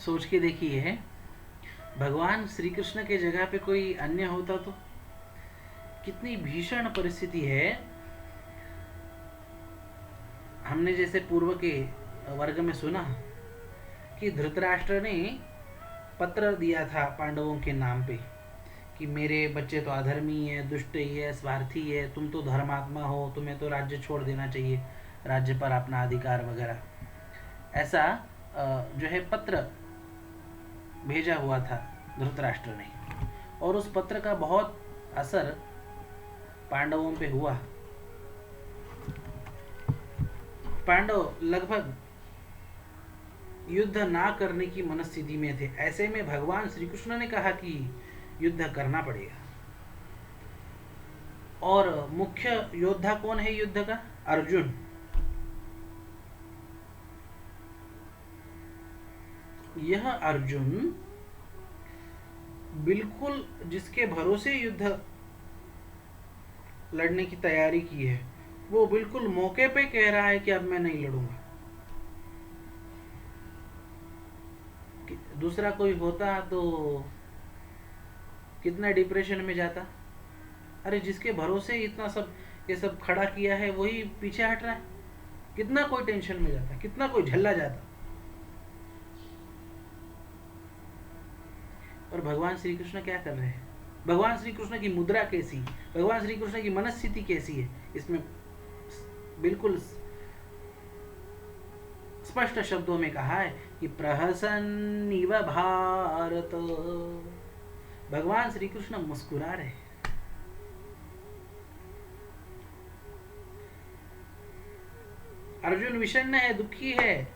सोच के देखिए, भगवान श्री कृष्ण के जगह पे कोई अन्य होता तो कितनी भीषण परिस्थिति है। हमने जैसे पूर्व के वर्ग में सुना कि धृतराष्ट्र ने पत्र दिया था पांडवों के नाम पे कि मेरे बच्चे तो अधर्मी है, दुष्ट ही है, स्वार्थी है, तुम तो धर्मात्मा हो, तुम्हें तो राज्य छोड़ देना चाहिए, राज्य पर अपना अधिकार वगैरह, ऐसा जो है पत्र भेजा हुआ था धृतराष्ट्र ने। और उस पत्र का बहुत असर पांडवों पे हुआ। पांडव लगभग युद्ध ना करने की मनस्थिति में थे। ऐसे में भगवान श्री कृष्ण ने कहा कि युद्ध करना पड़ेगा। और मुख्य योद्धा कौन है युद्ध का? अर्जुन। यह अर्जुन बिल्कुल जिसके भरोसे युद्ध लड़ने की तैयारी की है, वो बिल्कुल मौके पे कह रहा है कि अब मैं नहीं लड़ूंगा। दूसरा कोई होता तो कितना डिप्रेशन में जाता। अरे जिसके भरोसे इतना सब ये सब खड़ा किया है वही पीछे हट रहा है, कितना कोई टेंशन में जाता, कितना कोई झल्ला जाता। और भगवान श्री कृष्ण क्या कर रहे हैं? भगवान श्री कृष्ण की मुद्रा कैसी, भगवान श्री कृष्ण की मनस्थिति कैसी है, इसमें बिल्कुल स्पष्ट शब्दों में कहा है कि प्रहसन्निव भारत। भगवान श्री कृष्ण मुस्कुरा रहे। अर्जुन विषण्ण है, दुखी है,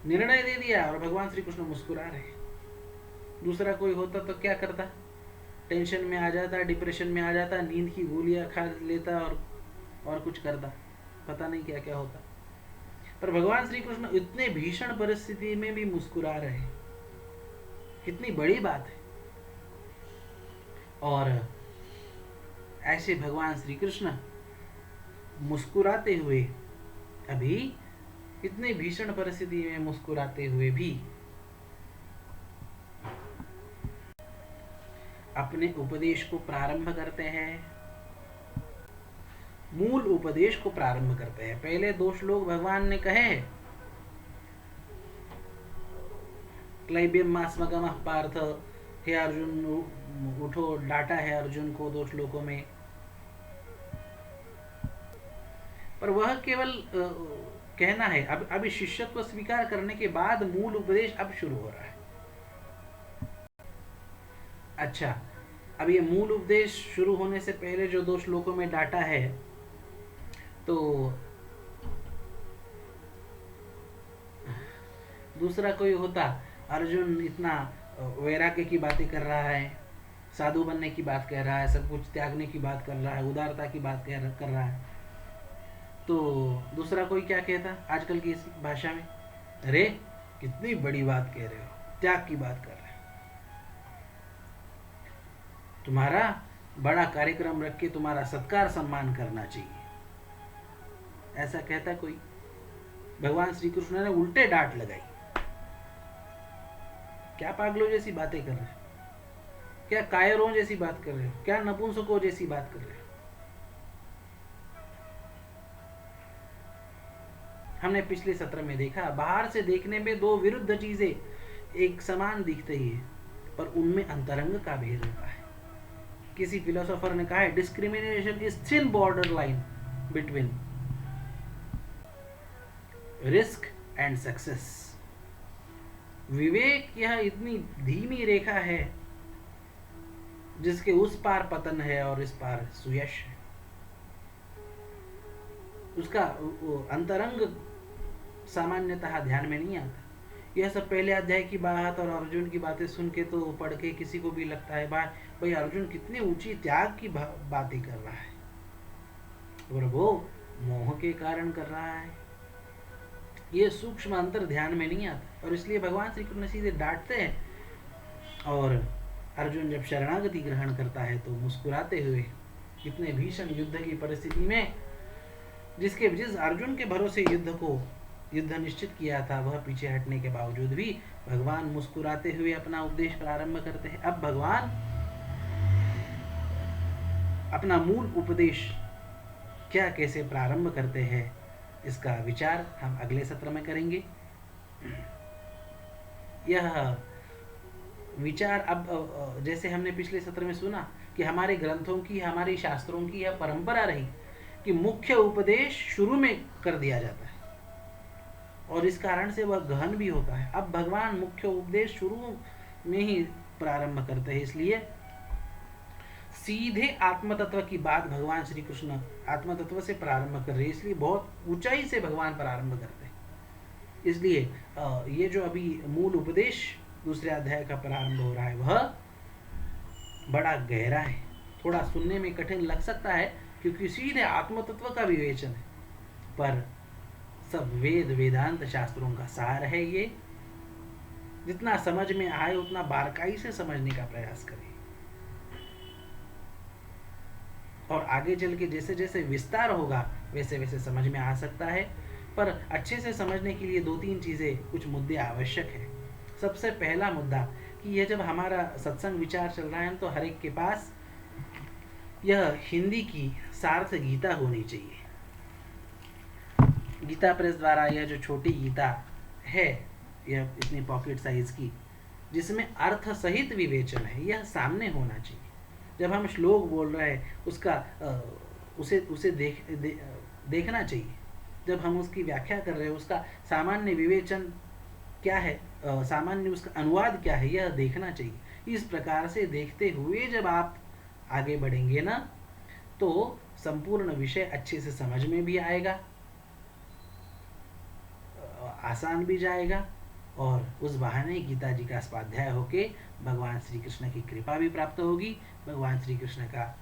निर्णय दे दिया और भगवान श्री कृष्ण मुस्कुरा रहे। दूसरा कोई होता तो क्या करता? टेंशन में आ जाता, डिप्रेशन में आ जाता, नींद की गोलियां खा लेता और कुछ करता, पता नहीं क्या क्या होता। पर भगवान श्री कृष्ण इतने भीषण परिस्थिति में भी मुस्कुरा रहे, कितनी बड़ी बात है। और ऐसे भगवान श्री कृष्ण मुस्कुराते हुए, अभी इतने भीषण परिस्थिति में मुस्कुराते हुए भी अपने उपदेश को प्रारंभ करते हैं, मूल उपदेश को प्रारंभ करते हैं। पहले दो श्लोक भगवान ने कहे, क्लैब्यमास्मगमः पार्थ, हे अर्जुन उठो, डांटा है अर्जुन को दो श्लोकों में। पर वह केवल कहना है। अब शिष्यत्व स्वीकार करने के बाद मूल उपदेश अब शुरू हो रहा है। अच्छा, अब ये मूल उपदेश शुरू होने से पहले जो दो श्लोकों में डाटा है, तो दूसरा कोई होता, अर्जुन इतना वैराग्य की बातें कर रहा है, साधु बनने की बात कह रहा है, सब कुछ त्यागने की बात कर रहा है, उदारता की बात कर रहा है, तो दूसरा कोई क्या कहता आजकल की इस भाषा में? अरे कितनी बड़ी बात कह रहे हो, त्याग की बात कर रहे हो, तुम्हारा बड़ा कार्यक्रम रख के तुम्हारा सत्कार सम्मान करना चाहिए, ऐसा कहता कोई? भगवान श्री कृष्ण ने उल्टे डांट लगाई। क्या पागलों जैसी बातें कर रहे हो, क्या कायरों जैसी बात कर रहे हो, क्या नपुंसकों जैसी बात कर रहे हो। हमने पिछले सत्र में देखा, बाहर से देखने में दो विरुद्ध चीजें एक समान दिखती है, पर उनमें अंतरंग का भेद होता है। किसी फिलोसोफर ने कहा है, discrimination is thin border line between risk and success. विवेक यह इतनी धीमी रेखा है जिसके उस पार पतन है और इस पार सुयश है। उसका अंतरंग सामान्यतः ध्यान में नहीं आता। यह सब पहले अध्याय की बात और अर्जुन की बातें सुन के तो पढ़ के किसी को भी लगता है भाई अर्जुन कितनी ऊंची त्याग की बातें कर रहा है, और वो मोह के कारण कर रहा है। ये सूक्ष्म अंतर ध्यान में नहीं आता, और इसलिए भगवान श्री कृष्ण सीधे डांटते हैं। और अर्जुन जब शरणागति ग्रहण करता है तो मुस्कुराते हुए, इतने भीषण युद्ध की परिस्थिति में जिस अर्जुन के भरोसे युद्ध को युद्ध निश्चित किया था वह पीछे हटने के बावजूद भी भगवान मुस्कुराते हुए अपना उपदेश प्रारंभ करते हैं। अब भगवान अपना मूल उपदेश क्या कैसे प्रारंभ करते हैं इसका विचार हम अगले सत्र में करेंगे। यह विचार अब जैसे हमने पिछले सत्र में सुना कि हमारे ग्रंथों की, हमारे शास्त्रों की यह परंपरा रही कि मुख्य उपदेश शुरू में कर दिया जाता है और इस कारण से वह गहन भी होता है। अब भगवान मुख्य उपदेश शुरू में ही प्रारंभ करते हैं, इसलिए सीधे आत्म तत्व की बात भगवान श्री कृष्ण आत्म तत्व से प्रारंभ कर रहे हैं, इसलिए बहुत ऊंचाई से भगवान प्रारंभ करते हैं। इसलिए ये जो अभी मूल उपदेश दूसरे अध्याय का प्रारंभ हो रहा है वह बड़ा गहरा है, थोड़ा सुनने में कठिन लग सकता है क्योंकि सीधे आत्म तत्व का विवेचन है, पर सब वेद वेदांत शास्त्रों का सार है। ये जितना समझ में आए उतना बारकाई से समझने का प्रयास करें और आगे चल के जैसे जैसे विस्तार होगा वैसे वैसे समझ में आ सकता है। पर अच्छे से समझने के लिए 2-3 चीजें, कुछ मुद्दे आवश्यक है। सबसे पहला मुद्दा कि यह जब हमारा सत्संग विचार चल रहा है तो हर एक के पास यह हिंदी की सार्थ गीता होनी चाहिए। गीता प्रेस द्वारा यह जो छोटी गीता है, यह इतनी पॉकेट साइज की, जिसमें अर्थ सहित विवेचन है, यह सामने होना चाहिए। जब हम श्लोक बोल रहे हैं उसका उसे देखना चाहिए। जब हम उसकी व्याख्या कर रहे हैं उसका सामान्य विवेचन क्या है, सामान्य उसका अनुवाद क्या है, यह देखना चाहिए। इस प्रकार से देखते हुए जब आप आगे बढ़ेंगे ना तो संपूर्ण विषय अच्छे से समझ में भी आएगा, आसान भी जाएगा और उस बहाने गीता जी का स्वाध्याय होके भगवान श्री कृष्ण की कृपा भी प्राप्त होगी। भगवान श्री कृष्ण का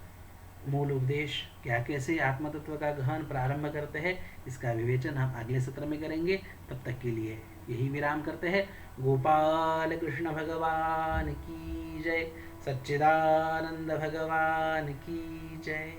मूल उपदेश क्या कैसे आत्म तत्व का गहन प्रारंभ करते हैं इसका विवेचन हम अगले सत्र में करेंगे। तब तक के लिए यही विराम करते हैं। गोपाल कृष्ण भगवान की जय, सच्चिदानंद भगवान की जय।